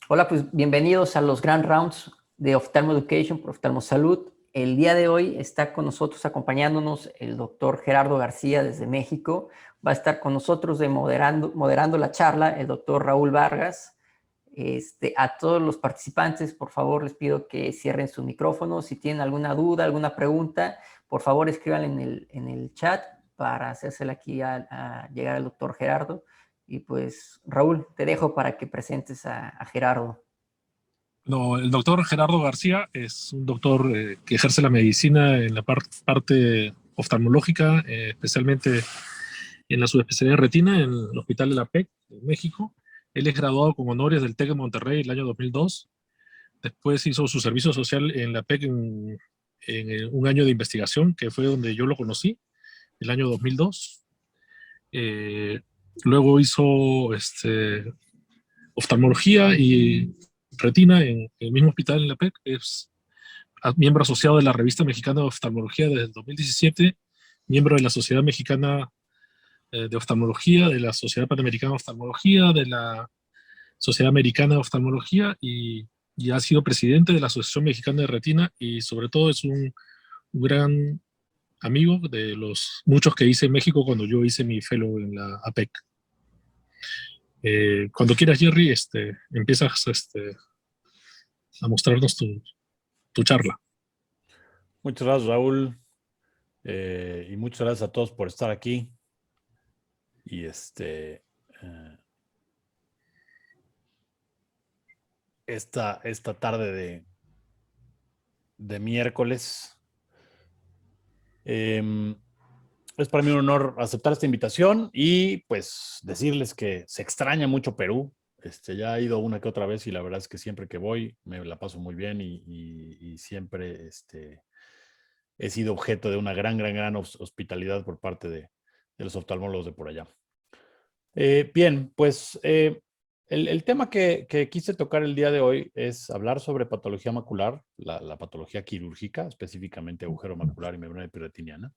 Hola, pues bienvenidos a los Grand Rounds de Ophthalmo Education por Ophthalmo Salud. El día de hoy está con nosotros acompañándonos el doctor Gerardo García desde México. Va a estar con nosotros moderando la charla el doctor Raúl Vargas. A todos los participantes, por favor, les pido que cierren su micrófono. Si tienen alguna duda, alguna pregunta, por favor, escríbanla en el chat para hacérsela aquí a llegar al doctor Gerardo. Y pues, Raúl, te dejo para que presentes a Gerardo. No, el doctor Gerardo García es un doctor que ejerce la medicina en la parte oftalmológica, especialmente en la subespecialidad de retina en el Hospital de la PEC en México. Él es graduado con honores del TEC de Monterrey el año 2002. Después hizo su servicio social en la PEC en un año de investigación, que fue donde yo lo conocí, el año 2002. Eh, Luego hizo oftalmología y retina en el mismo hospital en la PEC. Es miembro asociado de la Revista Mexicana de Oftalmología desde el 2017, miembro de la Sociedad Mexicana de Oftalmología, de la Sociedad Panamericana de Oftalmología, de la Sociedad Americana de Oftalmología y ha sido presidente de la Asociación Mexicana de Retina y sobre todo es un gran amigo de los muchos que hice en México cuando yo hice mi fellow en la APEC. Cuando quieras, Jerry, empiezas a mostrarnos tu charla. Muchas gracias, Raúl. Y muchas gracias a todos por estar aquí. Y esta tarde de miércoles. Es para mí un honor aceptar esta invitación y pues decirles que se extraña mucho Perú. Ya he ido una que otra vez y la verdad es que siempre que voy me la paso muy bien y siempre he sido objeto de una gran hospitalidad por parte de los oftalmólogos de por allá. Bien, pues el tema que quise tocar el día de hoy es hablar sobre patología macular, la patología quirúrgica, específicamente agujero macular y membrana epirretiniana.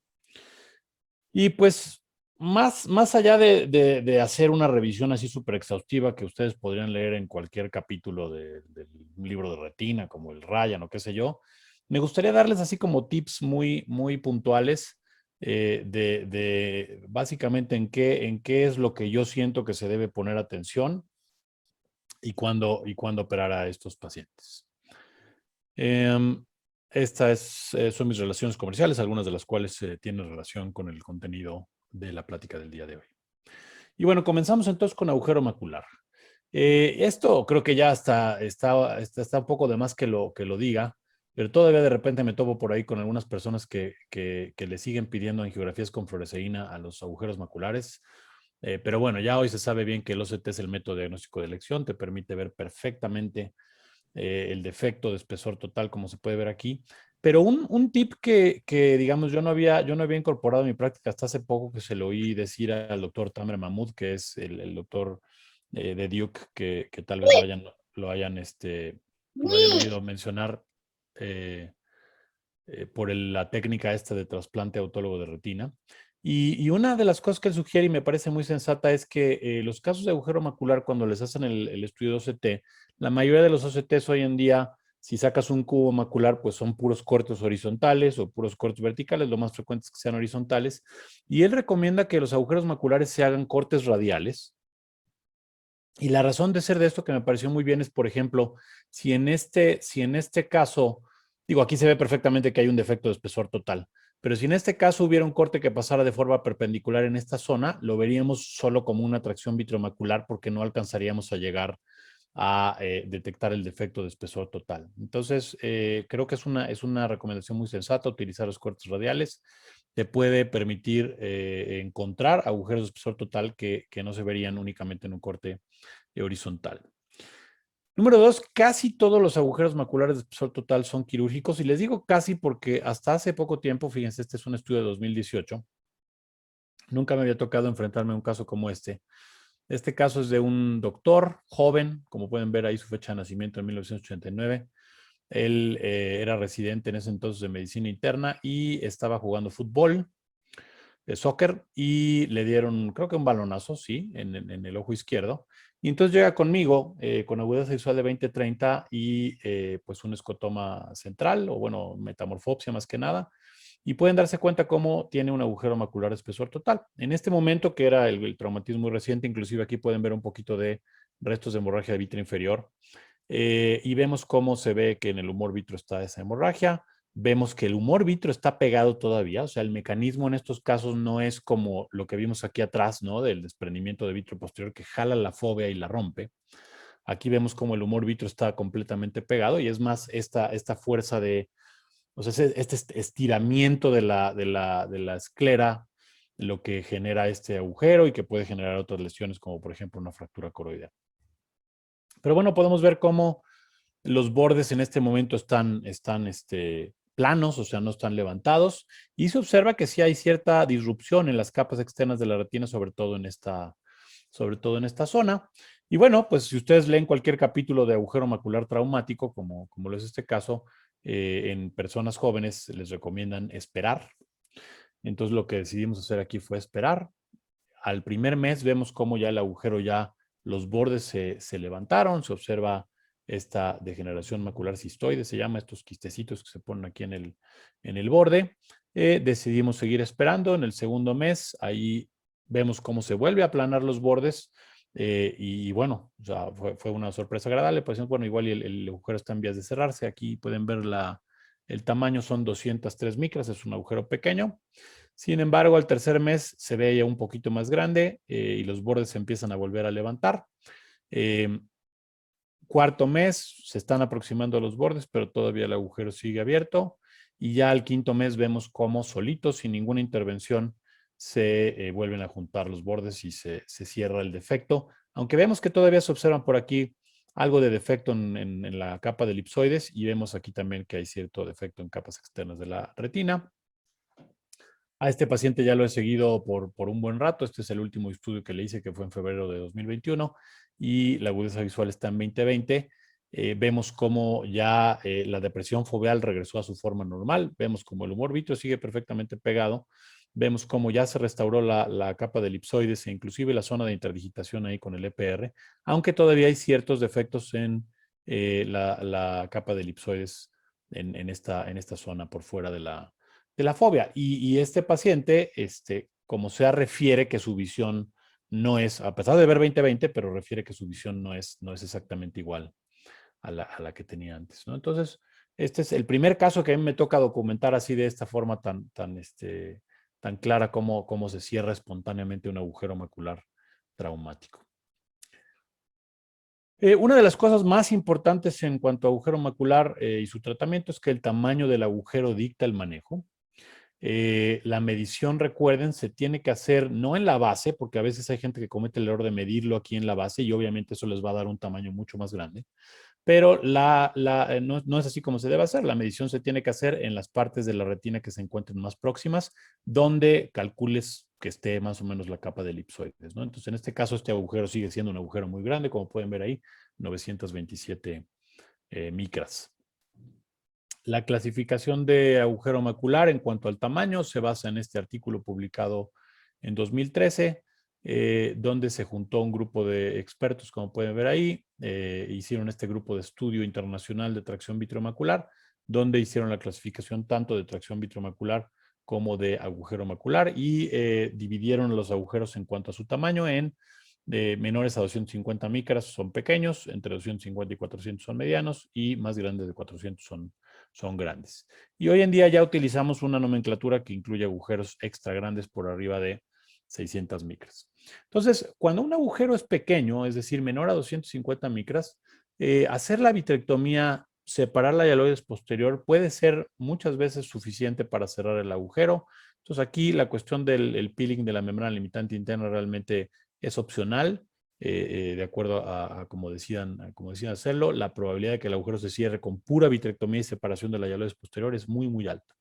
Y pues más allá de hacer una revisión así súper exhaustiva que ustedes podrían leer en cualquier capítulo del libro de retina, como el Ryan o qué sé yo, me gustaría darles así como tips muy puntuales de básicamente en qué es lo que yo siento que se debe poner atención y cuándo operar a estos pacientes. Estas son mis relaciones comerciales, algunas de las cuales tienen relación con el contenido de la plática del día de hoy. Y bueno, comenzamos entonces con agujero macular. Esto creo que ya está un poco de más que lo diga, pero todavía de repente me topo por ahí con algunas personas que le siguen pidiendo angiografías con fluoresceína a los agujeros maculares. Pero bueno, ya hoy se sabe bien que el OCT es el método diagnóstico de elección, te permite ver perfectamente el defecto de espesor total, como se puede ver aquí. Pero un tip que digamos, yo no había incorporado en mi práctica hasta hace poco, que se lo oí decir al doctor Tamer Mahmood, que es el doctor de Duke, que tal vez lo hayan oído mencionar por la técnica esta de trasplante autólogo de retina. Y una de las cosas que él sugiere y me parece muy sensata es que los casos de agujero macular, cuando les hacen el estudio de OCT, la mayoría de los OCTs hoy en día, si sacas un cubo macular, pues son puros cortes horizontales o puros cortes verticales, lo más frecuente es que sean horizontales. Y él recomienda que los agujeros maculares se hagan cortes radiales. Y la razón de ser de esto que me pareció muy bien es, por ejemplo, si en este caso, digo, aquí se ve perfectamente que hay un defecto de espesor total, pero si en este caso hubiera un corte que pasara de forma perpendicular en esta zona, lo veríamos solo como una tracción vitreomacular porque no alcanzaríamos a llegar a detectar el defecto de espesor total. Entonces, creo que es una recomendación muy sensata utilizar los cortes radiales. Te puede permitir encontrar agujeros de espesor total que no se verían únicamente en un corte horizontal. Número 2, casi todos los agujeros maculares de espesor total son quirúrgicos. Y les digo casi porque hasta hace poco tiempo, fíjense, este es un estudio de 2018, nunca me había tocado enfrentarme a un caso como este. Este caso es de un doctor joven, como pueden ver ahí su fecha de nacimiento en 1989. Él era residente en ese entonces de medicina interna y estaba jugando fútbol, de soccer, y le dieron, creo que un balonazo, sí, en el ojo izquierdo. Y entonces llega conmigo con agudeza visual de 20-30 y pues un escotoma central, o bueno, metamorfopsia más que nada. Y pueden darse cuenta cómo tiene un agujero macular de espesor total. En este momento, que era el traumatismo reciente, inclusive aquí pueden ver un poquito de restos de hemorragia de vitro inferior. Y vemos cómo se ve que en el humor vitro está esa hemorragia. Vemos que el humor vitro está pegado todavía, o sea, el mecanismo en estos casos no es como lo que vimos aquí atrás, ¿no? Del desprendimiento de vitro posterior que jala la fóvea y la rompe. Aquí vemos cómo el humor vitro está completamente pegado y es más esta fuerza de, o sea, este estiramiento de la esclera lo que genera este agujero y que puede generar otras lesiones como por ejemplo una fractura coroidea. Pero bueno, podemos ver cómo los bordes en este momento están planos, o sea, no están levantados. Y se observa que sí hay cierta disrupción en las capas externas de la retina, sobre todo en esta zona. Y bueno, pues si ustedes leen cualquier capítulo de agujero macular traumático, como lo es este caso, en personas jóvenes les recomiendan esperar. Entonces lo que decidimos hacer aquí fue esperar. Al primer mes vemos cómo ya el agujero, ya los bordes se levantaron, se observa esta degeneración macular cistoide, se llama, estos quistecitos que se ponen aquí en el borde. Decidimos seguir esperando. En el segundo mes, ahí vemos cómo se vuelve a aplanar los bordes. Y bueno, o sea, fue una sorpresa agradable. Pues bueno, igual el agujero está en vías de cerrarse. Aquí pueden ver el tamaño, son 203 micras, es un agujero pequeño. Sin embargo, al tercer mes se ve ya un poquito más grande y los bordes se empiezan a volver a levantar. Cuarto mes se están aproximando a los bordes, pero todavía el agujero sigue abierto. Y ya al quinto mes vemos cómo solitos, sin ninguna intervención, se vuelven a juntar los bordes y se cierra el defecto. Aunque vemos que todavía se observan por aquí algo de defecto en la capa de elipsoides y vemos aquí también que hay cierto defecto en capas externas de la retina. A este paciente ya lo he seguido por un buen rato. Este es el último estudio que le hice, que fue en febrero de 2021, y la agudeza visual está en 2020. Vemos cómo ya la depresión foveal regresó a su forma normal. Vemos cómo el humor vitro sigue perfectamente pegado. Vemos cómo ya se restauró la capa de elipsoides e inclusive la zona de interdigitación ahí con el EPR, aunque todavía hay ciertos defectos en la capa de elipsoides en esta zona por fuera de la fobia. Y este paciente, como sea, refiere que su visión no es, a pesar de ver 20/20, pero refiere que su visión no es exactamente igual a la que tenía antes, ¿no? Entonces, este es el primer caso que a mí me toca documentar así de esta forma tan clara cómo se cierra espontáneamente un agujero macular traumático. Una de las cosas más importantes en cuanto a agujero macular y su tratamiento es que el tamaño del agujero dicta el manejo. La medición, recuerden, se tiene que hacer no en la base, porque a veces hay gente que comete el error de medirlo aquí en la base y obviamente eso les va a dar un tamaño mucho más grande, pero no es así como se debe hacer. La medición se tiene que hacer en las partes de la retina que se encuentren más próximas, donde calcules que esté más o menos la capa de elipsoides, ¿no? Entonces, en este caso, este agujero sigue siendo un agujero muy grande, como pueden ver ahí, 927 micras. La clasificación de agujero macular en cuanto al tamaño se basa en este artículo publicado en 2013, donde se juntó un grupo de expertos, como pueden ver ahí, hicieron este grupo de estudio internacional de tracción vitromacular, donde hicieron la clasificación tanto de tracción vitromacular como de agujero macular y dividieron los agujeros en cuanto a su tamaño en menores a 250 micras son pequeños, entre 250 y 400 son medianos y más grandes de 400 son grandes. Y hoy en día ya utilizamos una nomenclatura que incluye agujeros extra grandes por arriba de 600 micras. Entonces, cuando un agujero es pequeño, es decir, menor a 250 micras, hacer la vitrectomía, separar la hialoides posterior puede ser muchas veces suficiente para cerrar el agujero. Entonces, aquí la cuestión del peeling de la membrana limitante interna realmente es opcional. De acuerdo a cómo decidan hacerlo, la probabilidad de que el agujero se cierre con pura vitrectomía y separación de la hialoides posterior es muy, muy alta.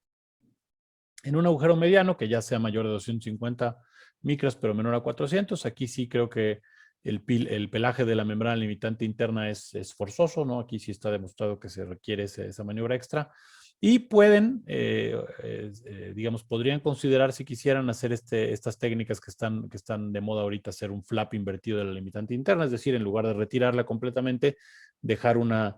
En un agujero mediano, que ya sea mayor de 250 micras, pero menor a 400, aquí sí creo que el pelaje de la membrana limitante interna es forzoso, ¿no? Aquí sí está demostrado que se requiere esa maniobra extra. Y pueden, digamos, podrían considerar si quisieran hacer estas técnicas que están de moda ahorita, hacer un flap invertido de la limitante interna, es decir, en lugar de retirarla completamente, dejar una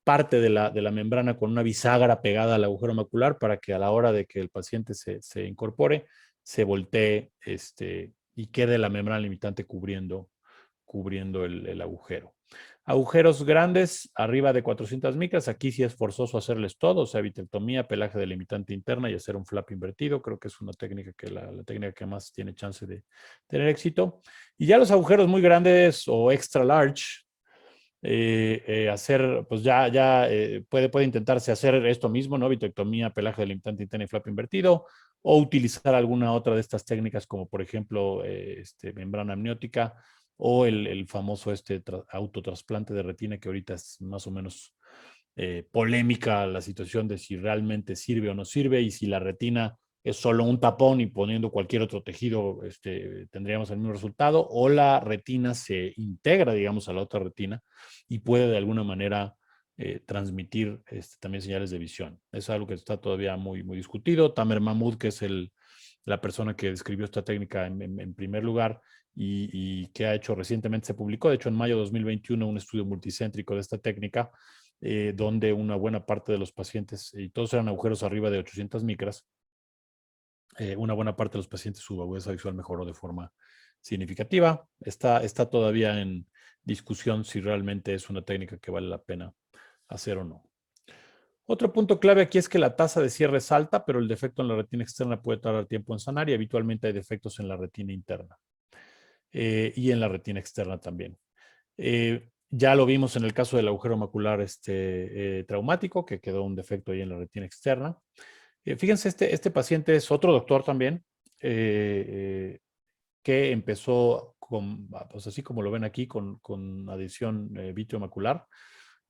parte de la membrana con una bisagra pegada al agujero macular para que a la hora de que el paciente se incorpore, se voltee y quede la membrana limitante cubriendo el agujero. Agujeros grandes, arriba de 400 micras, aquí sí es forzoso hacerles todo, o sea, vitrectomía, pelaje de limitante interna y hacer un flap invertido. Creo que es una técnica la técnica que más tiene chance de tener éxito. Y ya los agujeros muy grandes o extra large, hacer, pues puede intentarse hacer esto mismo, ¿no? Vitrectomía, pelaje de limitante interna y flap invertido, o utilizar alguna otra de estas técnicas, como por ejemplo, membrana amniótica, o el famoso autotrasplante de retina, que ahorita es más o menos polémica la situación de si realmente sirve o no sirve, y si la retina es solo un tapón y poniendo cualquier otro tejido tendríamos el mismo resultado, o la retina se integra, digamos, a la otra retina y puede de alguna manera transmitir también señales de visión. Es algo que está todavía muy, muy discutido. Tamer Mahmoud, que es la persona que describió esta técnica en primer lugar y que ha hecho recientemente, se publicó, de hecho en mayo de 2021, un estudio multicéntrico de esta técnica, donde una buena parte de los pacientes, y todos eran agujeros arriba de 800 micras, una buena parte de los pacientes su agudeza visual mejoró de forma significativa. Está todavía en discusión si realmente es una técnica que vale la pena hacer o no. Otro punto clave aquí es que la tasa de cierre es alta, pero el defecto en la retina externa puede tardar tiempo en sanar y habitualmente hay defectos en la retina interna y en la retina externa también. Ya lo vimos en el caso del agujero macular traumático, que quedó un defecto ahí en la retina externa. Fíjense, este paciente es otro doctor también, que empezó pues así como lo ven aquí, con adhesión vitreomacular.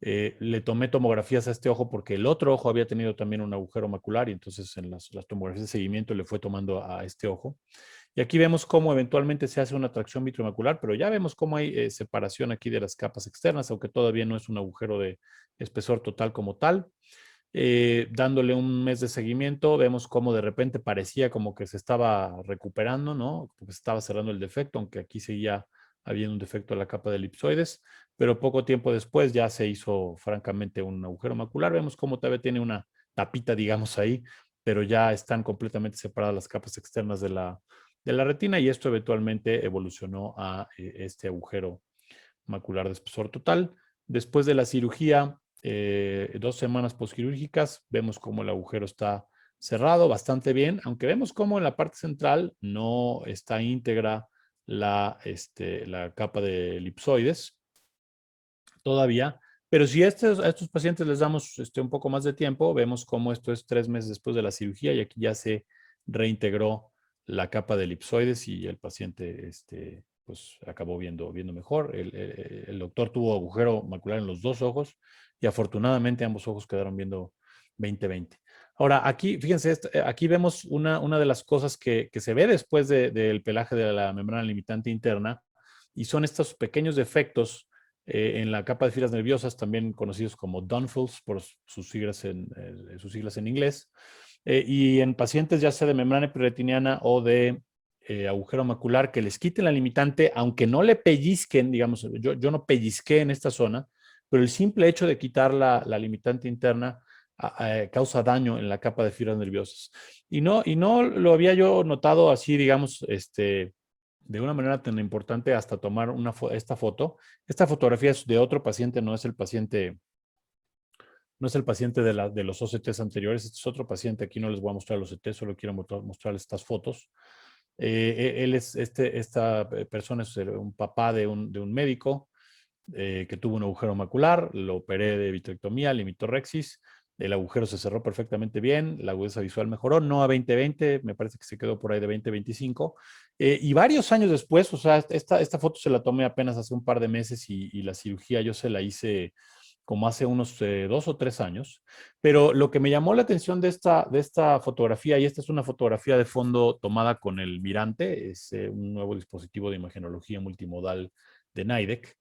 Le tomé tomografías a este ojo porque el otro ojo había tenido también un agujero macular y entonces en las tomografías de seguimiento le fue tomando a este ojo. Y aquí vemos cómo eventualmente se hace una tracción vitreomacular, pero ya vemos cómo hay separación aquí de las capas externas, aunque todavía no es un agujero de espesor total como tal. Dándole un mes de seguimiento, vemos cómo de repente parecía como que se estaba recuperando, ¿no? Porque se estaba cerrando el defecto, aunque aquí seguía habiendo un defecto en la capa de elipsoides, pero poco tiempo después ya se hizo francamente un agujero macular. Vemos cómo todavía tiene una tapita, digamos, ahí, pero ya están completamente separadas las capas externas de la retina y esto eventualmente evolucionó a este agujero macular de espesor total. Después de la cirugía, 2 semanas postquirúrgicas, vemos cómo el agujero está cerrado bastante bien, aunque vemos cómo en la parte central no está íntegra la capa de elipsoides todavía, pero si a estos pacientes les damos un poco más de tiempo, vemos cómo esto es 3 meses después de la cirugía y aquí ya se reintegró la capa de elipsoides y el paciente pues acabó viendo mejor. El doctor tuvo agujero macular en los 2 ojos y afortunadamente ambos ojos quedaron viendo 20/20. Ahora, aquí, fíjense, aquí vemos una de las cosas que se ve después del pelaje de la membrana limitante interna y son estos pequeños defectos en la capa de fibras nerviosas, también conocidos como Dunfels por sus siglas en inglés, y en pacientes ya sea de membrana epiretiniana o de agujero macular, que les quiten la limitante, aunque no le pellizquen, digamos, yo no pellizqué en esta zona, pero el simple hecho de quitar la limitante interna causa daño en la capa de fibras nerviosas. Y no lo había yo notado así, digamos, de una manera tan importante hasta tomar esta foto. Esta fotografía es de otro paciente, no es el paciente de los OCTs anteriores. Este es otro paciente. Aquí no les voy a mostrar los OCTs, solo quiero mostrarles estas fotos. Esta persona es un papá de un médico que tuvo un agujero macular, lo operé de vitrectomía, limitorexis. El agujero se cerró perfectamente bien, la agudeza visual mejoró, no a 20/20, me parece que se quedó por ahí de 20/25. Y varios años después, o sea, esta foto se la tomé apenas hace un par de meses y la cirugía yo se la hice como hace unos 2 o 3 años. Pero lo que me llamó la atención de esta fotografía, y esta es una fotografía de fondo tomada con el Mirante, es un nuevo dispositivo de imagenología multimodal de Nidec.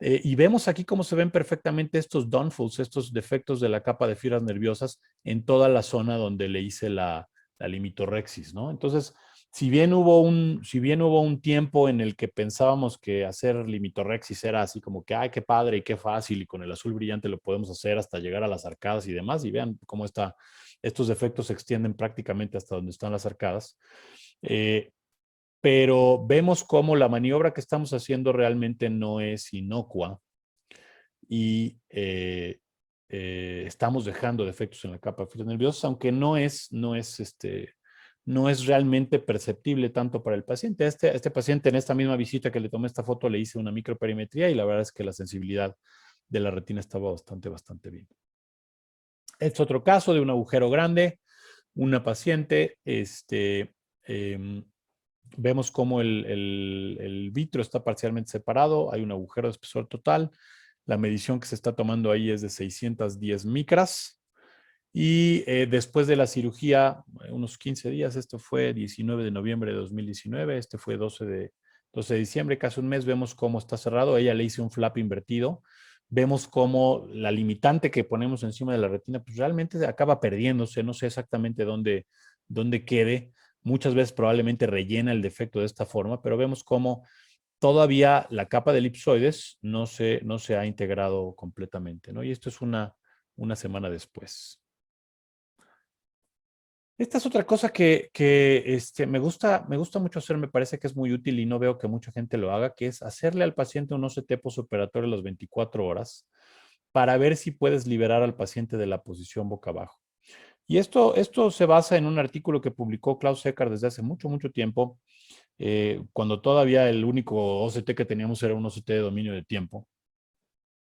Y vemos aquí cómo se ven perfectamente estos downfalls, estos defectos de la capa de fibras nerviosas en toda la zona donde le hice la limitorexis, ¿no? Entonces, si bien hubo un tiempo en el que pensábamos que hacer limitorexis era así como que, ay, qué padre y qué fácil, y con el azul brillante lo podemos hacer hasta llegar a las arcadas y demás, y vean cómo estos defectos se extienden prácticamente hasta donde están las arcadas. Pero vemos cómo la maniobra que estamos haciendo realmente no es inocua y estamos dejando defectos en la capa de fibras nerviosas, aunque no es realmente perceptible tanto para el paciente. A este paciente, en esta misma visita que le tomé esta foto, le hice una microperimetría y la verdad es que la sensibilidad de la retina estaba bastante bien. Este es otro caso de un agujero grande, una paciente, vemos cómo el vitro está parcialmente separado, hay un agujero de espesor total. La medición que se está tomando ahí es de 610 micras. Y después de la cirugía, unos 15 días, esto fue 19 de noviembre de 2019, este fue 12 de diciembre, casi un mes, vemos cómo está cerrado. Ella le hice un flap invertido. Vemos cómo la limitante que ponemos encima de la retina, pues realmente acaba perdiéndose. No sé exactamente dónde quede. Muchas veces probablemente rellena el defecto de esta forma, pero vemos cómo todavía la capa de elipsoides no se ha integrado completamente, ¿no? Y esto es una semana después. Esta es otra cosa que me gusta mucho hacer, me parece que es muy útil y no veo que mucha gente lo haga, que es hacerle al paciente un OCT postoperatorio a las 24 horas para ver si puedes liberar al paciente de la posición boca abajo. Y esto se basa en un artículo que publicó Klaus Eckart desde hace mucho tiempo, cuando todavía el único OCT que teníamos era un OCT de dominio de tiempo.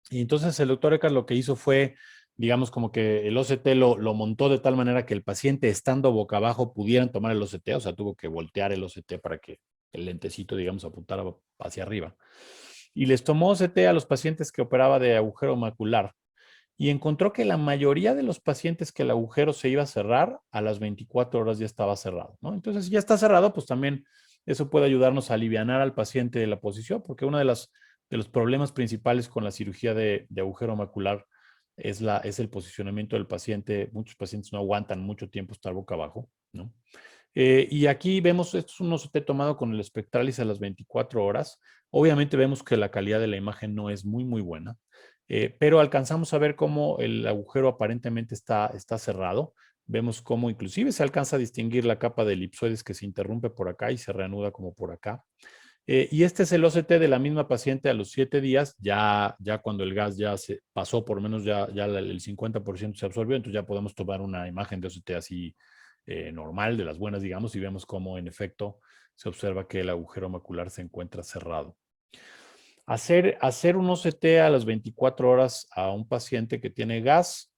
Y entonces el doctor Eckart lo que hizo fue, digamos, como que el OCT lo montó de tal manera que el paciente estando boca abajo pudieran tomar el OCT, o sea, tuvo que voltear el OCT para que el lentecito, digamos, apuntara hacia arriba. Y les tomó OCT a los pacientes que operaba de agujero macular y encontró que la mayoría de los pacientes que el agujero se iba a cerrar, a las 24 horas ya estaba cerrado, ¿no? Entonces, si ya está cerrado, pues también eso puede ayudarnos a alivianar al paciente de la posición, porque uno de los problemas principales con la cirugía de agujero macular es el posicionamiento del paciente. Muchos pacientes no aguantan mucho tiempo estar boca abajo, ¿no? Y aquí vemos, esto es un OCT tomado con el Spectralis a las 24 horas. Obviamente vemos que la calidad de la imagen no es muy buena, pero alcanzamos a ver cómo el agujero aparentemente está cerrado. Vemos cómo inclusive se alcanza a distinguir la capa de elipsoides que se interrumpe por acá y se reanuda como por acá. Y este es el OCT de la misma paciente a los 7 días, ya cuando el gas ya se pasó, por lo menos ya el 50% se absorbió, entonces ya podemos tomar una imagen de OCT así normal, de las buenas, digamos, y vemos cómo en efecto se observa que el agujero macular se encuentra cerrado. Hacer un OCT a las 24 horas a un paciente que tiene gas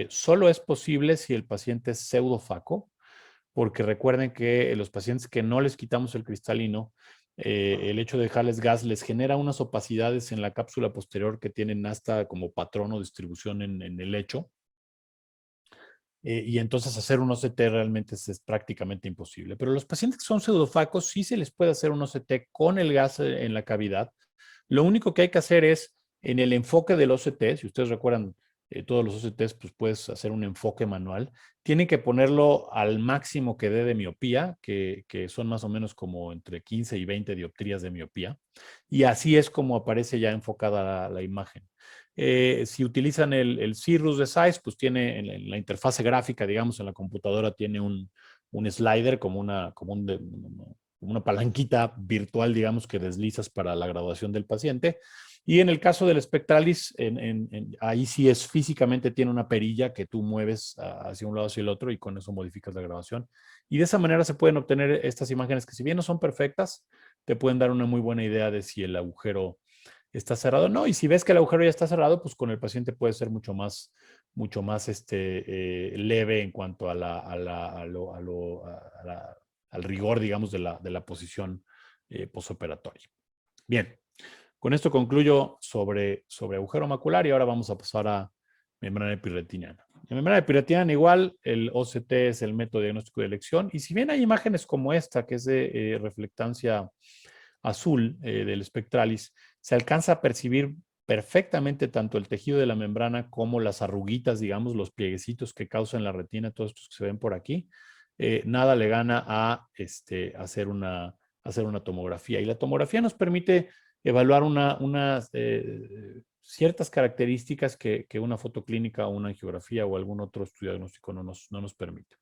solo es posible si el paciente es pseudofaco, porque recuerden que los pacientes que no les quitamos el cristalino, el hecho de dejarles gas les genera unas opacidades en la cápsula posterior que tienen hasta como patrón o distribución en el lecho. Y entonces hacer un OCT realmente es prácticamente imposible. Pero los pacientes que son pseudofacos sí se les puede hacer un OCT con el gas en la cavidad. Lo único que hay que hacer es, en el enfoque del OCT, si ustedes recuerdan todos los OCTs, pues puedes hacer un enfoque manual. Tienen que ponerlo al máximo que dé de miopía, que son más o menos como entre 15 y 20 dioptrías de miopía. Y así es como aparece ya enfocada la imagen. Si utilizan el Cirrus de Zeiss, pues tiene en la interfase gráfica, digamos, en la computadora tiene un slider como una palanquita virtual, digamos, que deslizas para la graduación del paciente. Y en el caso del Spectralis, ahí sí es físicamente, tiene una perilla que tú mueves hacia un lado hacia el otro y con eso modificas la grabación. Y de esa manera se pueden obtener estas imágenes que, si bien no son perfectas, te pueden dar una muy buena idea de si el agujero está cerrado o no. Y si ves que el agujero ya está cerrado, pues con el paciente puede ser mucho más leve en cuanto al rigor, digamos, de la posición postoperatoria. Bien, con esto concluyo sobre agujero macular y ahora vamos a pasar a membrana epirretiniana. En membrana epirretiniana igual, el OCT es el método de diagnóstico de elección, y si bien hay imágenes como esta, que es de reflectancia azul del Spectralis, se alcanza a percibir perfectamente tanto el tejido de la membrana como las arruguitas, digamos, los plieguecitos que causan la retina, todos estos que se ven por aquí. Nada le gana a hacer una tomografía. Y la tomografía nos permite evaluar unas ciertas características que una foto clínica o una angiografía o algún otro estudio diagnóstico no nos permite.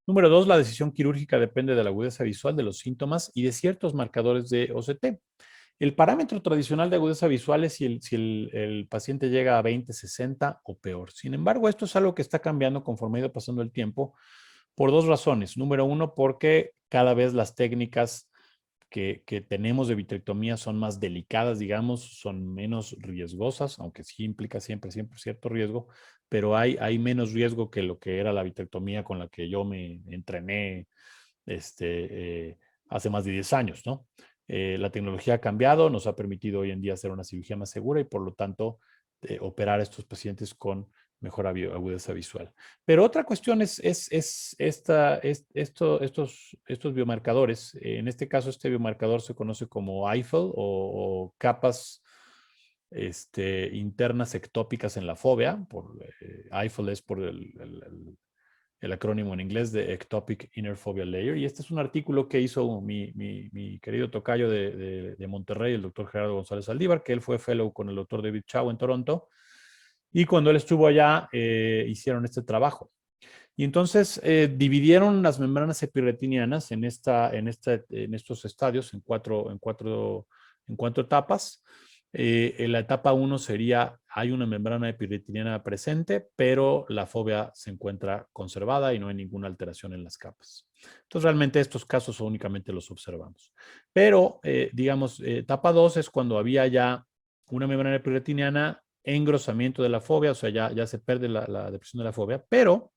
Número 2, la decisión quirúrgica depende de la agudeza visual, de los síntomas y de ciertos marcadores de OCT. El parámetro tradicional de agudeza visual es si el paciente llega a 20, 60 o peor. Sin embargo, esto es algo que está cambiando conforme ha ido pasando el tiempo por dos razones. Número uno, porque cada vez las técnicas que tenemos de vitrectomía son más delicadas, digamos, son menos riesgosas, aunque sí implica siempre cierto riesgo, pero hay menos riesgo que lo que era la vitrectomía con la que yo me entrené hace más de 10 años, ¿no? La tecnología ha cambiado, nos ha permitido hoy en día hacer una cirugía más segura y por lo tanto operar a estos pacientes con mejor agudeza visual. Pero otra cuestión es estos biomarcadores. En este caso, este biomarcador se conoce como Eiffel o capas internas ectópicas en la fóvea. Eiffel es por el acrónimo en inglés de Ectopic Inner Foveal Layer. Y este es un artículo que hizo mi querido tocayo de Monterrey, el doctor Gerardo González Aldívar, que él fue fellow con el doctor David Chow en Toronto. Y cuando él estuvo allá, hicieron este trabajo. Y entonces dividieron las membranas epirretinianas en estos estadios, en cuatro etapas. En la etapa 1 sería, hay una membrana epirretiniana presente, pero la fóvea se encuentra conservada y no hay ninguna alteración en las capas. Entonces, realmente estos casos únicamente los observamos. Pero, digamos, etapa 2 es cuando había ya una membrana epirretiniana, engrosamiento de la fóvea, o sea, ya se pierde la depresión de la fóvea, pero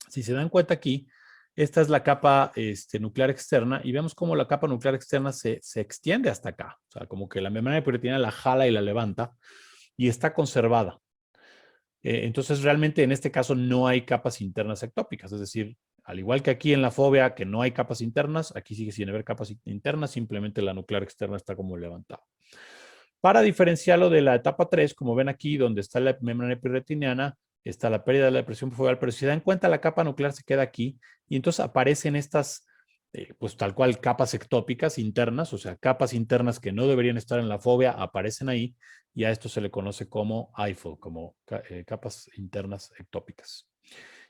si se dan cuenta aquí, esta es la capa nuclear externa y vemos cómo la capa nuclear externa se extiende hasta acá. O sea, como que la membrana epirretiniana la jala y la levanta y está conservada. Entonces, realmente en este caso no hay capas internas ectópicas. Es decir, al igual que aquí en la fóvea, que no hay capas internas, aquí sigue sin haber capas internas, simplemente la nuclear externa está como levantada. Para diferenciarlo de la etapa 3, como ven aquí, donde está la membrana epirretiniana, está la pérdida de la depresión foveal, pero si se dan cuenta, la capa nuclear se queda aquí y entonces aparecen estas, pues tal cual, capas ectópicas internas, o sea, capas internas que no deberían estar en la fóvea, aparecen ahí y a esto se le conoce como Eiffel, como capas internas ectópicas.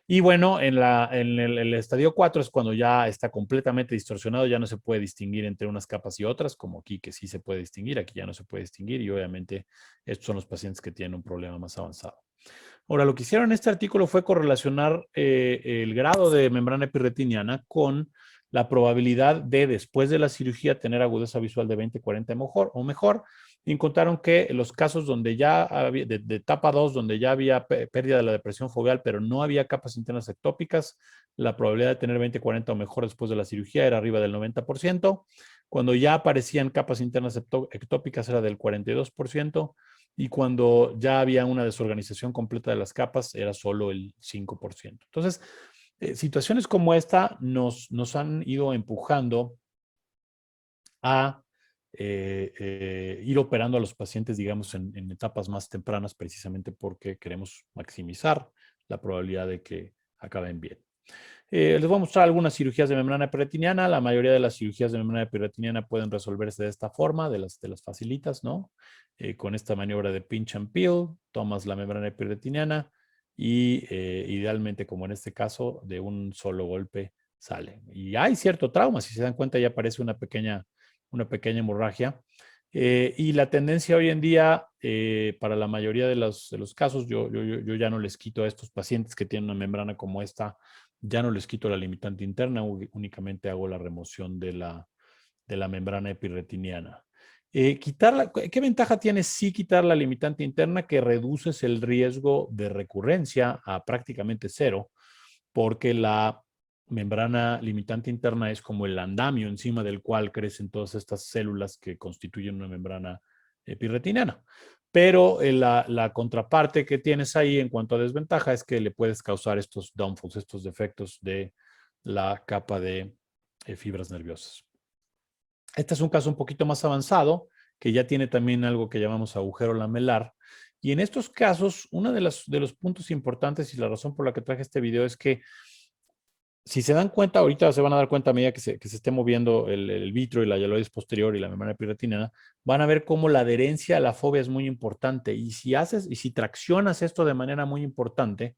Y bueno, en el estadio 4 es cuando ya está completamente distorsionado, ya no se puede distinguir entre unas capas y otras, como aquí que sí se puede distinguir, aquí ya no se puede distinguir y obviamente estos son los pacientes que tienen un problema más avanzado. Ahora, lo que hicieron en este artículo fue correlacionar el grado de membrana epirretiniana con la probabilidad de, después de la cirugía, tener agudeza visual de 20, 40 o mejor. Y encontraron que los casos donde ya había, de etapa 2, donde ya había pérdida de la depresión foveal, pero no había capas internas ectópicas, la probabilidad de tener 20, 40 o mejor después de la cirugía era arriba del 90%. Cuando ya aparecían capas internas ectópicas era del 42%. Y cuando ya había una desorganización completa de las capas, era solo el 5%. Entonces, situaciones como esta nos han ido empujando a ir operando a los pacientes, digamos, en etapas más tempranas, precisamente porque queremos maximizar la probabilidad de que acaben bien. Les voy a mostrar algunas cirugías de membrana epirretiniana. La mayoría de las cirugías de membrana epirretiniana pueden resolverse de esta forma, de las facilitas, ¿no? Con esta maniobra de pinch and peel, tomas la membrana epirretiniana y idealmente, como en este caso, de un solo golpe sale. Y hay cierto trauma, si se dan cuenta ya aparece una pequeña hemorragia. Y la tendencia hoy en día, para la mayoría de los casos, yo ya no les quito a estos pacientes que tienen una membrana como esta, ya no les quito la limitante interna, únicamente hago la remoción de la membrana epirretiniana. ¿Qué ventaja tiene sí quitar la limitante interna? Que reduces el riesgo de recurrencia a prácticamente cero, porque la membrana limitante interna es como el andamio encima del cual crecen todas estas células que constituyen una membrana epirretiniana. Pero la contraparte que tienes ahí en cuanto a desventaja es que le puedes causar estos downfalls, estos defectos de la capa de fibras nerviosas. Este es un caso un poquito más avanzado que ya tiene también algo que llamamos agujero lamelar. Y en estos casos, uno de los puntos importantes y la razón por la que traje este video es que si se dan cuenta, ahorita se van a dar cuenta a medida que se esté moviendo el vitro y la hialoides posterior y la membrana epirretiniana, van a ver cómo la adherencia a la fobia es muy importante. Y si traccionas esto de manera muy importante,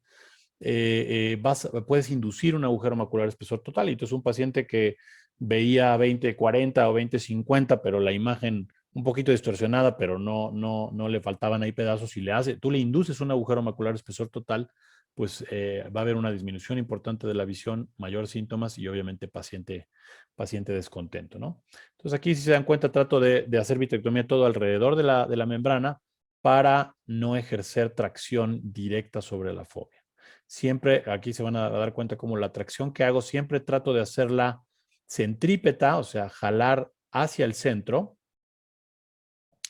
puedes inducir un agujero macular espesor total. Y entonces un paciente que veía 20/40 o 20/50, pero la imagen un poquito distorsionada, pero no le faltaban ahí pedazos, y tú le induces un agujero macular espesor total, pues va a haber una disminución importante de la visión, mayor síntomas y obviamente paciente descontento, ¿no? Entonces aquí, si se dan cuenta, trato de hacer vitrectomía todo alrededor de la membrana para no ejercer tracción directa sobre la fobia. Siempre, aquí se van a dar cuenta como la tracción que hago, siempre trato de hacerla centrípeta, o sea, jalar hacia el centro,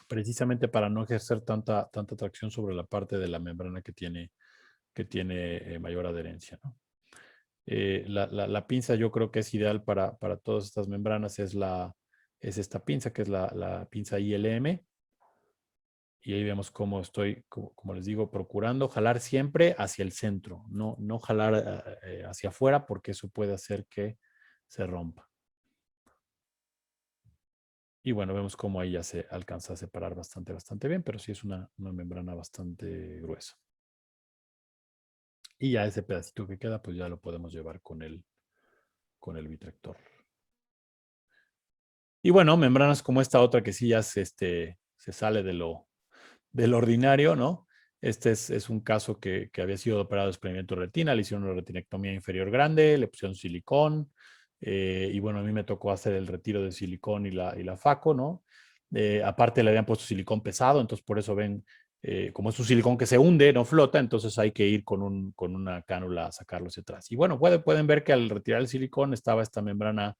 precisamente para no ejercer tanta tracción sobre la parte de la membrana que tiene mayor adherencia, ¿no? La pinza yo creo que es ideal para todas estas membranas, es esta pinza, que es la pinza ILM. Y ahí vemos cómo estoy, como les digo, procurando jalar siempre hacia el centro, no jalar hacia afuera, porque eso puede hacer que se rompa. Y bueno, vemos cómo ahí ya se alcanza a separar bastante bien, pero sí es una membrana bastante gruesa. Y ya ese pedacito que queda, pues ya lo podemos llevar con el vitrector. Y bueno, membranas como esta otra que sí ya se sale de lo ordinario, ¿no? Este es un caso que había sido operado de desprendimiento de retina, le hicieron una retinectomía inferior grande, le pusieron silicón, y bueno, a mí me tocó hacer el retiro de silicón y la faco, ¿no? Aparte le habían puesto silicón pesado, entonces por eso ven, como es un silicón que se hunde, no flota, entonces hay que ir con una cánula a sacarlo hacia atrás. Y bueno, pueden ver que al retirar el silicón estaba esta membrana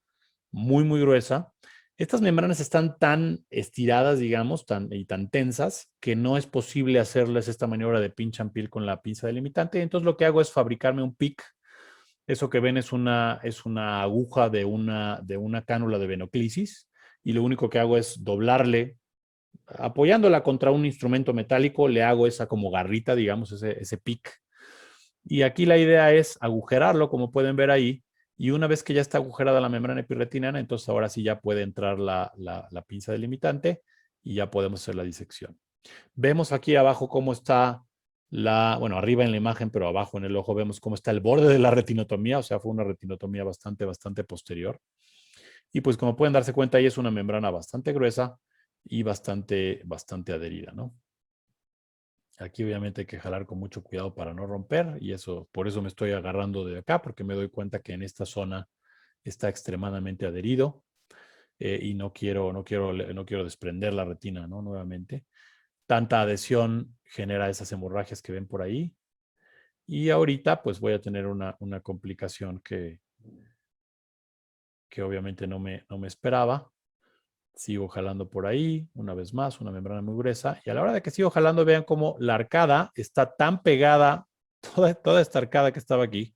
muy gruesa. Estas membranas están tan estiradas, digamos, y tan tensas, que no es posible hacerles esta maniobra de pinch and peel con la pinza delimitante. Entonces lo que hago es fabricarme un pick. Eso que ven es una aguja de una cánula de venoclisis, y lo único que hago es doblarle, apoyándola contra un instrumento metálico, le hago esa como garrita, digamos, ese pick. Y aquí la idea es agujerarlo, como pueden ver ahí, y una vez que ya está agujerada la membrana epirretiniana, entonces ahora sí ya puede entrar la pinza delimitante y ya podemos hacer la disección. Vemos aquí abajo cómo está bueno, arriba en la imagen, pero abajo en el ojo vemos cómo está el borde de la retinotomía, o sea, fue una retinotomía bastante posterior. Y pues como pueden darse cuenta, ahí es una membrana bastante gruesa y bastante adherida, ¿no? Aquí obviamente hay que jalar con mucho cuidado para no romper, y por eso me estoy agarrando de acá, porque me doy cuenta que en esta zona está extremadamente adherido, y no quiero desprender la retina, ¿no? Nuevamente. Tanta adhesión genera esas hemorragias que ven por ahí, y ahorita pues voy a tener una complicación que obviamente no me esperaba. Sigo jalando por ahí, una vez más, una membrana muy gruesa. Y a la hora de que sigo jalando, vean cómo la arcada está tan pegada, toda esta arcada que estaba aquí,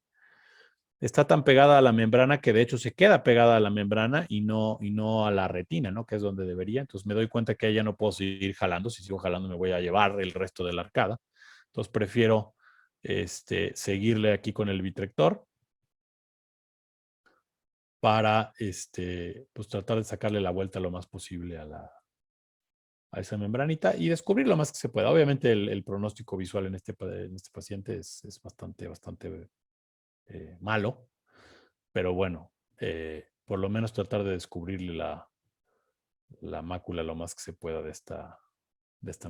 está tan pegada a la membrana que de hecho se queda pegada a la membrana y no a la retina, ¿no? Que es donde debería. Entonces me doy cuenta que ya no puedo seguir jalando. Si sigo jalando me voy a llevar el resto de la arcada. Entonces prefiero seguirle aquí con el vitrector para pues tratar de sacarle la vuelta lo más posible a esa membranita y descubrir lo más que se pueda. Obviamente el pronóstico visual en este paciente es bastante malo, pero bueno, por lo menos tratar de descubrirle la mácula lo más que se pueda de esta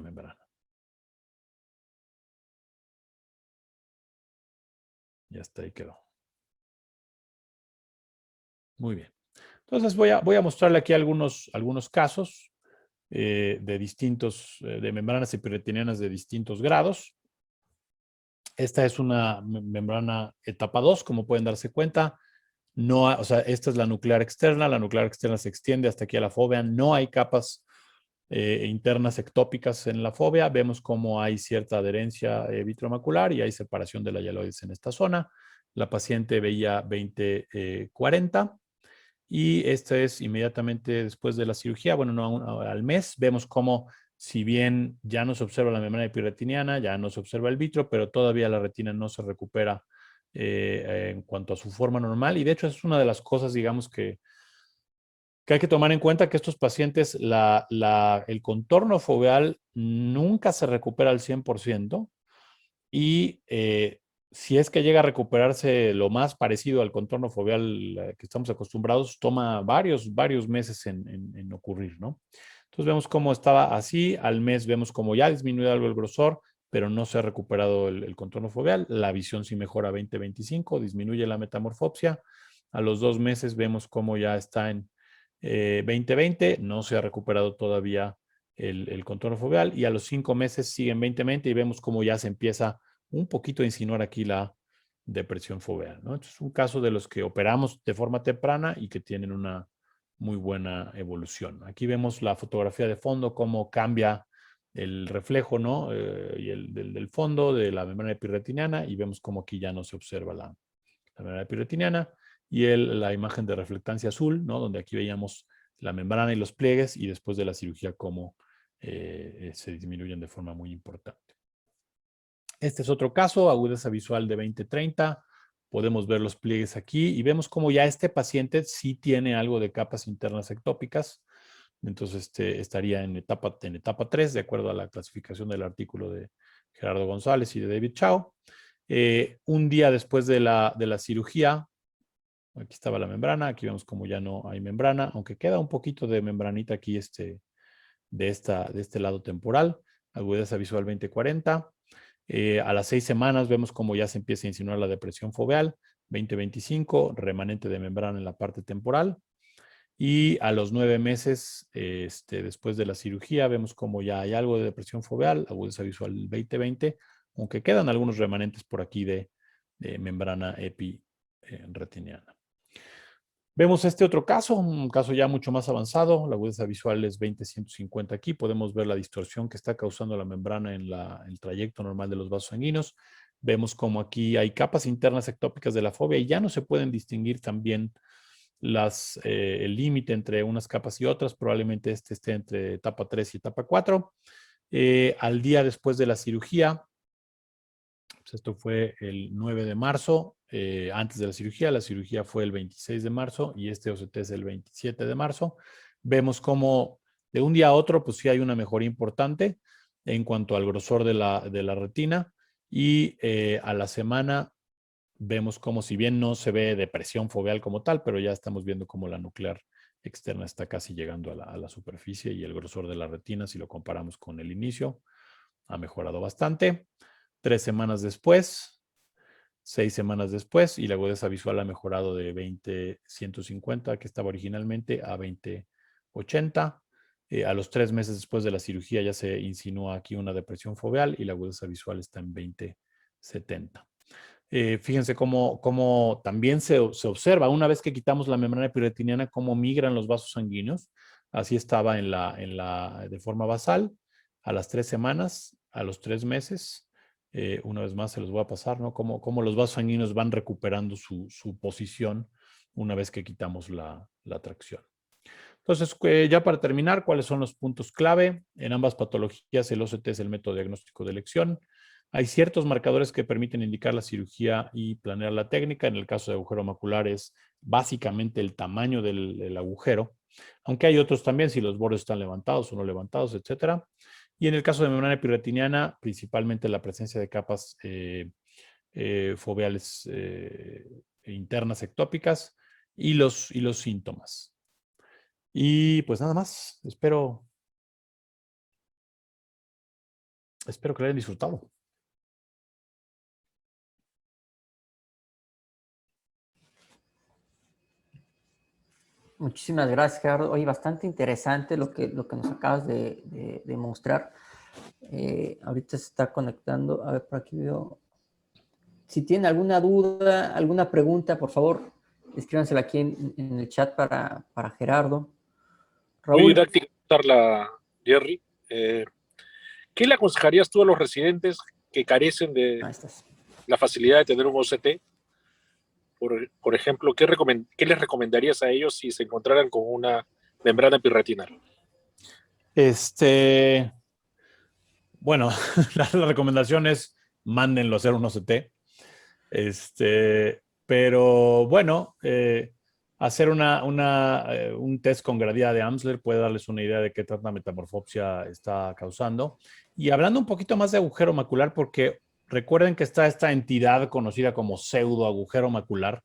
membrana. Ya está, ahí quedó. Muy bien. Entonces voy a mostrarle aquí algunos casos de membranas epirretinianas de distintos grados. Esta es una membrana etapa 2, como pueden darse cuenta. O sea, esta es la nuclear externa. La nuclear externa se extiende hasta aquí a la fóvea. No hay capas internas ectópicas en la fóvea. Vemos cómo hay cierta adherencia vitromacular y hay separación de la hialoides en esta zona. La paciente veía 20/40. Y esto es inmediatamente después de la cirugía, bueno, no al mes, vemos cómo, si bien ya no se observa la membrana epirretiniana, ya no se observa el vitro, pero todavía la retina no se recupera en cuanto a su forma normal. Y de hecho es una de las cosas, digamos, que hay que tomar en cuenta, que estos pacientes, el contorno foveal nunca se recupera al 100%, y si es que llega a recuperarse lo más parecido al contorno foveal que estamos acostumbrados, toma varios meses en ocurrir, ¿no? Entonces vemos cómo estaba así, al mes vemos cómo ya ha disminuido algo el grosor, pero no se ha recuperado el contorno foveal. La visión sí mejora 20-25, disminuye la metamorfopsia. A los 2 meses vemos cómo ya está en 20-20, no se ha recuperado todavía el contorno foveal, y a los 5 meses sigue en 20-20 y vemos cómo ya se empieza un poquito a insinuar aquí la depresión foveal, ¿no? Este es un caso de los que operamos de forma temprana y que tienen una muy buena evolución. Aquí vemos la fotografía de fondo, cómo cambia el reflejo, ¿no? Y del fondo de la membrana epirretiniana, y vemos cómo aquí ya no se observa la membrana epirretiniana, y la imagen de reflectancia azul, ¿no? Donde aquí veíamos la membrana y los pliegues, y después de la cirugía cómo se disminuyen de forma muy importante. Este es otro caso, agudeza visual de 20-30. Podemos ver los pliegues aquí y vemos cómo ya este paciente sí tiene algo de capas internas ectópicas. Entonces estaría en etapa 3, de acuerdo a la clasificación del artículo de Gerardo González y de David Chao. Un día después de la cirugía, aquí estaba la membrana, aquí vemos cómo ya no hay membrana, aunque queda un poquito de membranita aquí de este lado temporal. Agudeza visual 20-40. A las 6 semanas vemos cómo ya se empieza a insinuar la depresión foveal, 20-25, remanente de membrana en la parte temporal. Y a los 9 meses, después de la cirugía, vemos cómo ya hay algo de depresión foveal, agudeza visual 20-20, aunque quedan algunos remanentes por aquí de membrana epirretiniana. Vemos este otro caso, un caso ya mucho más avanzado. La agudeza visual es 20-150 aquí. Podemos ver la distorsión que está causando la membrana en el trayecto normal de los vasos sanguíneos. Vemos como aquí hay capas internas ectópicas de la fovea y ya no se pueden distinguir también el límite entre unas capas y otras. Probablemente esté entre etapa 3 y etapa 4. Al día después de la cirugía, pues esto fue el 9 de marzo, antes de la cirugía fue el 26 de marzo y este OCT es el 27 de marzo. Vemos cómo de un día a otro, pues sí hay una mejoría importante en cuanto al grosor de la retina, y a la semana vemos como, si bien no se ve depresión foveal como tal, pero ya estamos viendo cómo la nuclear externa está casi llegando a la superficie, y el grosor de la retina, si lo comparamos con el inicio, ha mejorado bastante. 3 semanas después, 6 semanas después, y la agudeza visual ha mejorado de 20-150, que estaba originalmente, a 20-80. A los 3 meses después de la cirugía ya se insinúa aquí una depresión foveal y la agudeza visual está en 20-70. Fíjense cómo también se observa, una vez que quitamos la membrana epirretiniana, cómo migran los vasos sanguíneos. Así estaba de forma basal, a las 3 semanas, a los 3 meses. Una vez más se los voy a pasar, ¿no? Cómo los vasos sanguíneos van recuperando su posición una vez que quitamos la tracción. Entonces, ya para terminar, ¿cuáles son los puntos clave? En ambas patologías, el OCT es el método diagnóstico de elección. Hay ciertos marcadores que permiten indicar la cirugía y planear la técnica. En el caso de agujero macular es básicamente el tamaño del agujero, aunque hay otros también, si los bordes están levantados o no levantados, etc. Y en el caso de membrana epirretiniana, principalmente la presencia de capas foveales internas ectópicas y los síntomas. Y pues nada más, espero que lo hayan disfrutado. Muchísimas gracias, Gerardo. Oye, bastante interesante lo que nos acabas de mostrar. Ahorita se está conectando. A ver, por aquí veo. Si tienen alguna duda, alguna pregunta, por favor, escríbansela aquí en el chat para Gerardo. Muy Raúl. didáctica la Jerry. ¿Qué le aconsejarías tú a los residentes que carecen de la facilidad de tener un OCT? por ejemplo, ¿qué les recomendarías a ellos si se encontraran con una membrana epirretinal? Bueno, la recomendación es mándenlo a hacer un OCT. Pero bueno, hacer un test con gradía de Amsler puede darles una idea de qué tanta metamorfopsia está causando. Y hablando un poquito más de agujero macular, porque recuerden que está esta entidad conocida como pseudo agujero macular,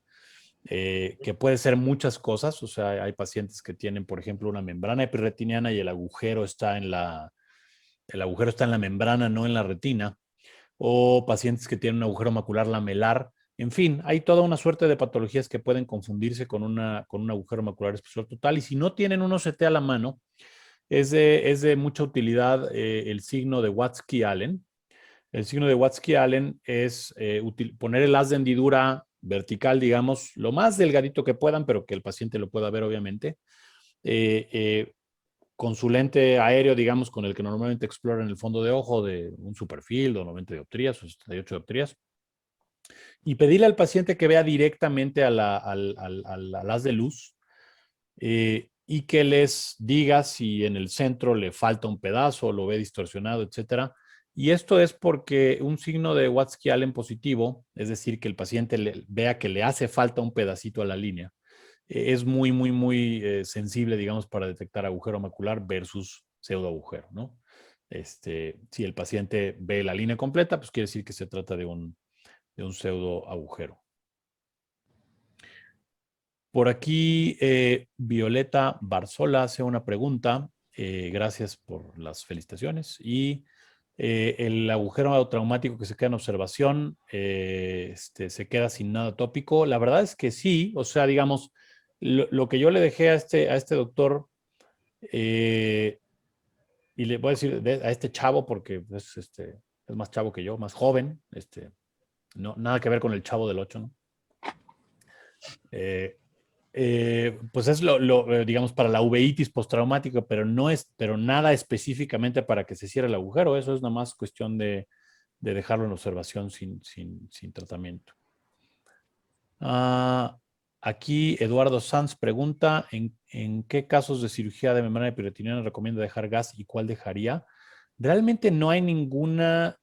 que puede ser muchas cosas. O sea, hay pacientes que tienen, por ejemplo, una membrana epirretiniana y el agujero está en la membrana, no en la retina, o pacientes que tienen un agujero macular lamelar. En fin, hay toda una suerte de patologías que pueden confundirse con un agujero macular espesor total. Y si no tienen un OCT a la mano, es de mucha utilidad el signo de Watzke-Allen. El signo de Watzke-Allen es poner el haz de hendidura vertical, digamos, lo más delgadito que puedan, pero que el paciente lo pueda ver, obviamente. Con su lente aéreo, digamos, con el que normalmente exploran el fondo de ojo de un superfield o 90 dioptrías o 78 dioptrías, y pedirle al paciente que vea directamente al haz de luz y que les diga si en el centro le falta un pedazo, lo ve distorsionado, etcétera. Y esto es porque un signo de Watzke-Allen positivo, es decir, que el paciente vea que le hace falta un pedacito a la línea, es muy, muy, muy sensible, digamos, para detectar agujero macular versus pseudoagujero, ¿no? Si el paciente ve la línea completa, pues quiere decir que se trata de un pseudoagujero. Por aquí, Violeta Barzola hace una pregunta. Gracias por las felicitaciones. Y el agujero traumático que se queda en observación, se queda sin nada tópico. La verdad es que sí. O sea, digamos, lo que yo le dejé a este doctor, y le voy a decir a este chavo, porque es más chavo que yo, más joven, no, nada que ver con el Chavo del 8, ¿no? Pues es digamos, para la uveitis postraumática, pero nada específicamente para que se cierre el agujero. Eso es nada más cuestión de dejarlo en observación sin tratamiento. Aquí Eduardo Sanz pregunta, ¿en qué casos de cirugía de membrana epirretiniana recomienda dejar gas y cuál dejaría? Realmente no hay ninguna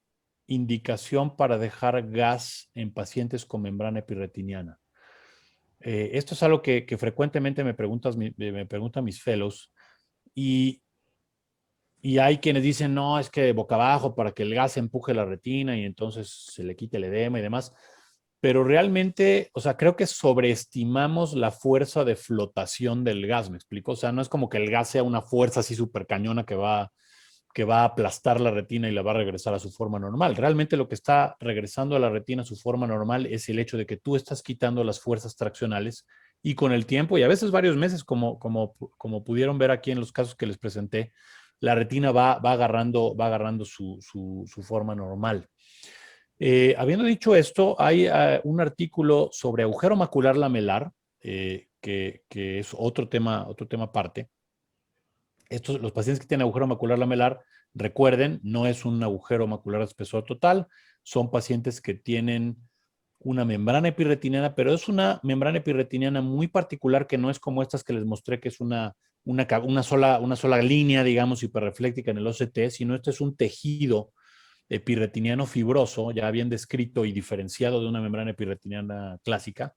indicación para dejar gas en pacientes con membrana epirretiniana. Esto es algo que frecuentemente me preguntan mis fellows, y hay quienes dicen, no, es que boca abajo para que el gas empuje la retina y entonces se le quite el edema y demás. Pero realmente, o sea, creo que sobreestimamos la fuerza de flotación del gas, ¿me explico? O sea, no es como que el gas sea una fuerza así súper cañona que va a aplastar la retina y la va a regresar a su forma normal. Realmente lo que está regresando a la retina a su forma normal es el hecho de que tú estás quitando las fuerzas traccionales, y con el tiempo, y a veces varios meses, como pudieron ver aquí en los casos que les presenté, la retina va agarrando su forma normal. Habiendo dicho esto, hay un artículo sobre agujero macular lamelar, que es otro tema aparte. Los pacientes que tienen agujero macular lamelar, recuerden, no es un agujero macular de espesor total, son pacientes que tienen una membrana epirretiniana, pero es una membrana epirretiniana muy particular, que no es como estas que les mostré, que es una sola línea, digamos, hiperrefléctica en el OCT, sino este es un tejido epirretiniano fibroso, ya bien descrito y diferenciado de una membrana epirretiniana clásica.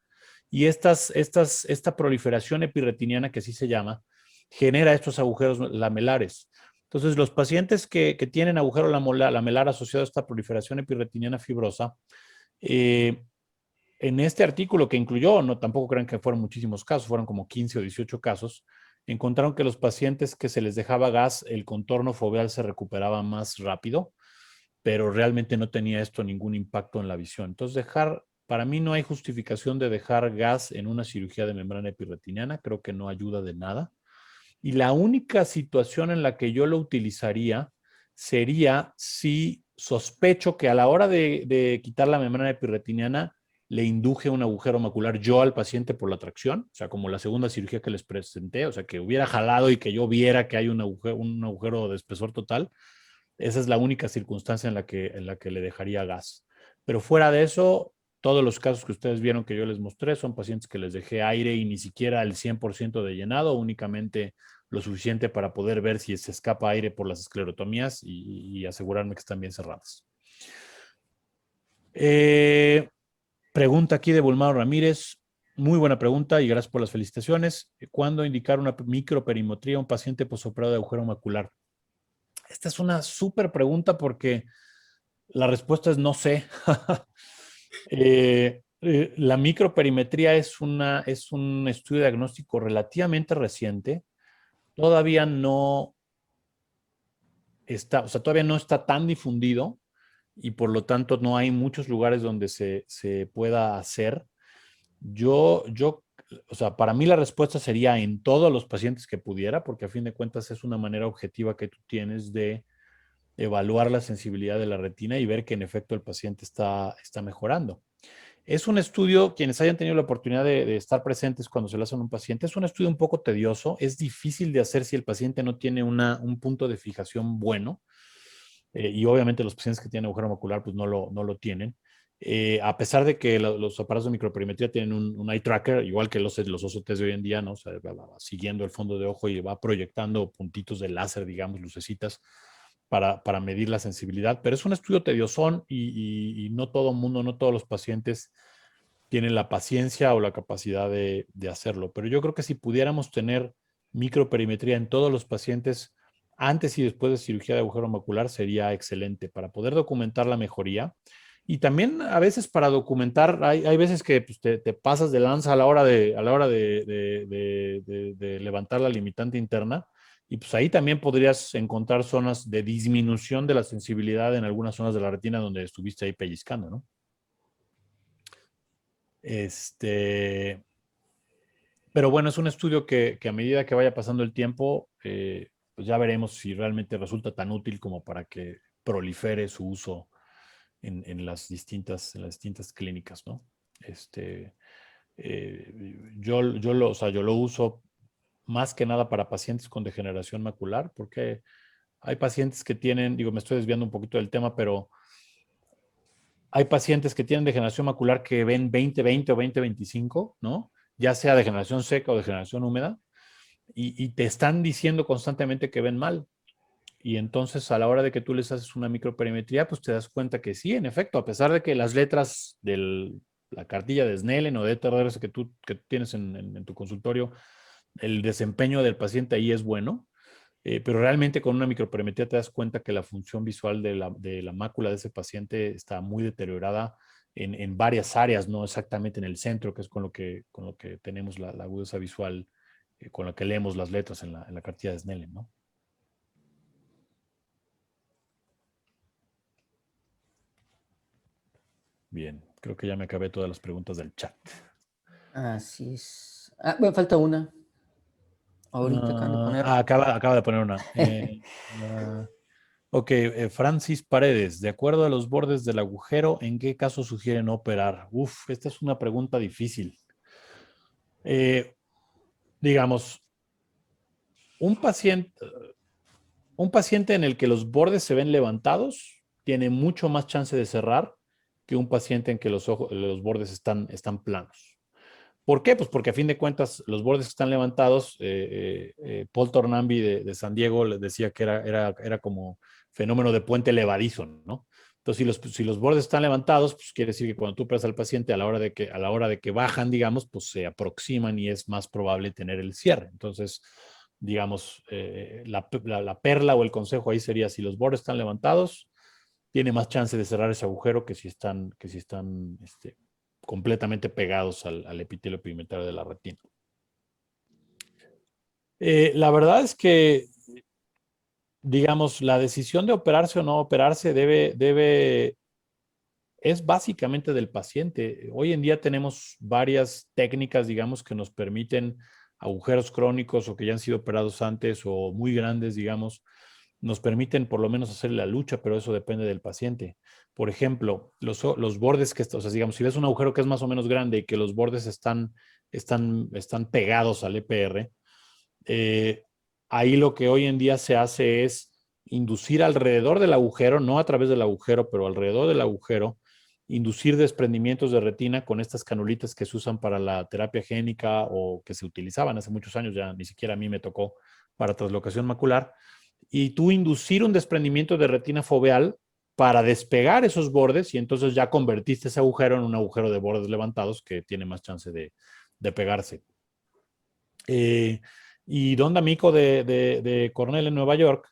Y esta proliferación epirretiniana, que así se llama, genera estos agujeros lamelares. Entonces, los pacientes que tienen agujero lamelar asociado a esta proliferación epirretiniana fibrosa, en este artículo que incluyó, no, tampoco crean que fueron muchísimos casos, fueron como 15 o 18 casos, encontraron que los pacientes que se les dejaba gas, el contorno foveal se recuperaba más rápido, pero realmente no tenía esto ningún impacto en la visión. Entonces, para mí no hay justificación de dejar gas en una cirugía de membrana epirretiniana, creo que no ayuda de nada. Y la única situación en la que yo lo utilizaría sería si sospecho que a la hora de quitar la membrana epirretiniana le induje un agujero macular yo al paciente por la tracción, o sea, como la segunda cirugía que les presenté, o sea, que hubiera jalado y que yo viera que hay un agujero de espesor total. Esa es la única circunstancia en la que le dejaría gas. Pero fuera de eso, Todos los casos que ustedes vieron que yo les mostré son pacientes que les dejé aire y ni siquiera el 100% de llenado, únicamente lo suficiente para poder ver si se escapa aire por las esclerotomías y asegurarme que están bien cerradas. Pregunta aquí de Bulmaro Ramírez. Muy buena pregunta y gracias por las felicitaciones. ¿Cuándo indicar una microperimetría a un paciente posoperado de agujero macular? Esta es una súper pregunta porque la respuesta es no sé. La microperimetría es un estudio diagnóstico relativamente reciente. Todavía no está, o sea, todavía no está tan difundido y por lo tanto no hay muchos lugares donde se pueda hacer. O sea, para mí la respuesta sería en todos los pacientes que pudiera, porque a fin de cuentas es una manera objetiva que tú tienes de evaluar la sensibilidad de la retina y ver que en efecto el paciente está mejorando. Es un estudio, quienes hayan tenido la oportunidad de estar presentes cuando se lo hacen a un paciente, es un estudio un poco tedioso, es difícil de hacer si el paciente no tiene un punto de fijación bueno, y obviamente los pacientes que tienen agujero macular pues no lo tienen. A pesar de que los aparatos de microperimetría tienen un eye tracker, igual que los OCTs de hoy en día, ¿no? O sea, va siguiendo el fondo de ojo y va proyectando puntitos de láser, digamos, lucecitas, para medir la sensibilidad, pero es un estudio tediosón y no todo el mundo, no todos los pacientes tienen la paciencia o la capacidad de hacerlo. Pero yo creo que si pudiéramos tener microperimetría en todos los pacientes antes y después de cirugía de agujero macular sería excelente para poder documentar la mejoría. Y también a veces para documentar, hay veces que pues, te pasas de lanza a la hora de levantar la limitante interna. Y pues ahí también podrías encontrar zonas de disminución de la sensibilidad en algunas zonas de la retina donde estuviste ahí pellizcando, ¿no? Pero bueno, es un estudio que a medida que vaya pasando el tiempo, pues ya veremos si realmente resulta tan útil como para que prolifere su uso en las distintas clínicas, ¿no? O sea, yo lo uso más que nada para pacientes con degeneración macular, porque hay pacientes que tienen, digo, me estoy desviando un poquito del tema, pero hay pacientes que tienen degeneración macular que ven 20/20 o 20/25, ¿no? Ya sea degeneración seca o degeneración húmeda, y te están diciendo constantemente que ven mal. Y entonces a la hora de que tú les haces una microperimetría, pues te das cuenta que sí, en efecto, a pesar de que las letras de la cartilla de Snellen o de TRS que tú tienes en tu consultorio, el desempeño del paciente ahí es bueno, pero realmente con una microperimetría te das cuenta que la función visual de la mácula de ese paciente está muy deteriorada en varias áreas, no exactamente en el centro, que es con lo que tenemos la agudeza visual, con la que leemos las letras en la cartilla de Snellen, ¿no? Bien, creo que ya me acabé todas las preguntas del chat. Así es. Ah, bueno, falta una. Ahorita acaban de poner. Acaba de poner una. Ok, Francis Paredes, de acuerdo a los bordes del agujero, ¿en qué caso sugieren operar? Uf, esta es una pregunta difícil. Digamos, un paciente en el que los bordes se ven levantados tiene mucho más chance de cerrar que un paciente en que los bordes están planos. ¿Por qué? Pues porque a fin de cuentas los bordes están levantados. Paul Tornambi de San Diego les decía que era como fenómeno de puente levadizo, ¿no? Entonces, si los bordes están levantados, pues quiere decir que cuando tú operas al paciente, a la hora de que bajan, digamos, pues se aproximan y es más probable tener el cierre. Entonces, digamos, la perla o el consejo ahí sería, si los bordes están levantados, tiene más chance de cerrar ese agujero que si están completamente pegados al epitelio pigmentario de la retina. La verdad es que, digamos, la decisión de operarse o no operarse es básicamente del paciente. Hoy en día tenemos varias técnicas, digamos, que nos permiten agujeros crónicos o que ya han sido operados antes o muy grandes, digamos, nos permiten por lo menos hacer la lucha, pero eso depende del paciente. Por ejemplo, los bordes o sea, digamos, si ves un agujero que es más o menos grande y que los bordes están pegados al EPR, ahí lo que hoy en día se hace es inducir alrededor del agujero, no a través del agujero, pero alrededor del agujero, inducir desprendimientos de retina con estas canulitas que se usan para la terapia génica o que se utilizaban hace muchos años, ya ni siquiera a mí me tocó, para traslocación macular, y tú inducir un desprendimiento de retina foveal para despegar esos bordes y entonces ya convertiste ese agujero en un agujero de bordes levantados que tiene más chance de pegarse. Y Don D'Amico de Cornell en Nueva York,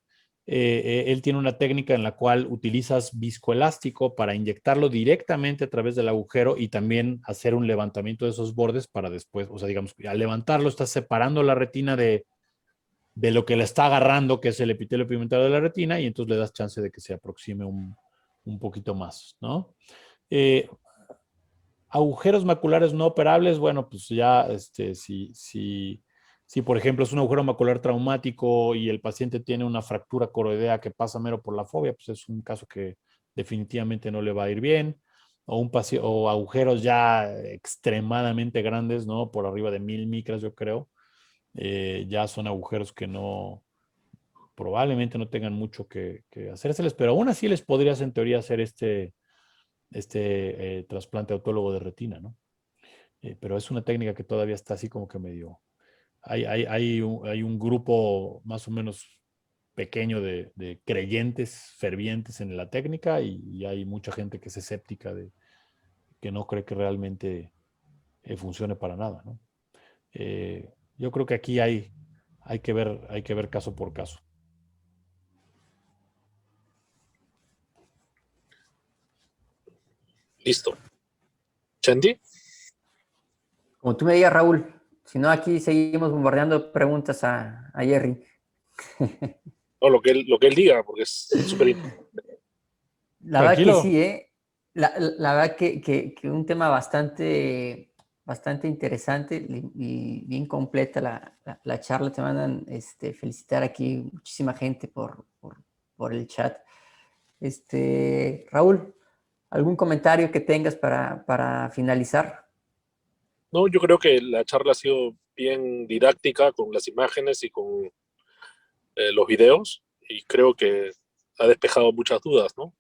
él tiene una técnica en la cual utilizas viscoelástico para inyectarlo directamente a través del agujero y también hacer un levantamiento de esos bordes para después, o sea, digamos, al levantarlo estás separando la retina de lo que le está agarrando, que es el epitelio pigmentario de la retina, y entonces le das chance de que se aproxime un poquito más, ¿no? Agujeros maculares no operables, bueno, pues ya, si por ejemplo es un agujero macular traumático y el paciente tiene una fractura coroidea que pasa mero por la fobia, pues es un caso que definitivamente no le va a ir bien. O agujeros ya extremadamente grandes, ¿no? Por arriba de 1000 micras, yo creo. Ya son agujeros que probablemente no tengan mucho que hacérseles, pero aún así les podrías en teoría hacer este trasplante autólogo de retina, ¿no? Pero es una técnica que todavía está así como que medio... Hay un grupo más o menos pequeño de creyentes fervientes en la técnica y hay mucha gente que es escéptica que no cree que realmente funcione para nada, ¿no? Yo creo que aquí hay que ver caso por caso. Listo. ¿Chandy? Como tú me digas, Raúl. Si no, aquí seguimos bombardeando preguntas a Jerry. No, lo que él diga, porque es súper importante. La verdad que Tranquilo. sí, ¿eh? La verdad que un tema bastante interesante y bien completa la charla. Te mandan felicitar aquí muchísima gente por el chat. Raúl, ¿algún comentario que tengas para finalizar? No, yo creo que la charla ha sido bien didáctica con las imágenes y con los videos y creo que ha despejado muchas dudas, ¿no?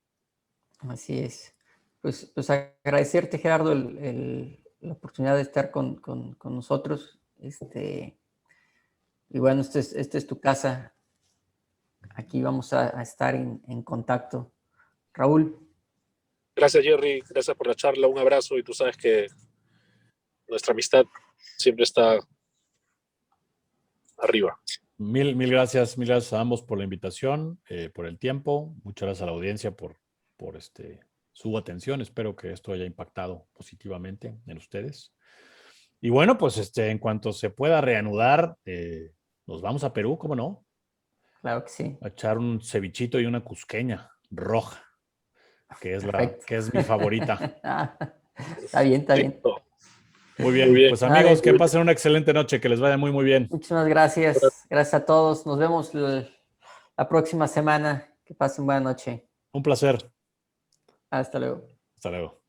Así es. Pues agradecerte, Gerardo, la oportunidad de estar con nosotros. Y bueno, esta es tu casa. Aquí vamos a estar en contacto. Raúl. Gracias, Jerry. Gracias por la charla. Un abrazo y tú sabes que nuestra amistad siempre está arriba. Mil gracias a ambos por la invitación, por el tiempo. Muchas gracias a la audiencia por su atención. Espero que esto haya impactado positivamente en ustedes. Y bueno, pues en cuanto se pueda reanudar, nos vamos a Perú, ¿cómo no? Claro que sí. A echar un cevichito y una cusqueña roja, que es mi favorita. Está bien, está bien. Listo. Muy bien. Muy bien. Pues amigos, que pasen una excelente noche, que les vaya muy, muy bien. Muchísimas gracias. Gracias a todos. Nos vemos la próxima semana. Que pasen buena noche. Un placer. Hasta luego. Hasta luego.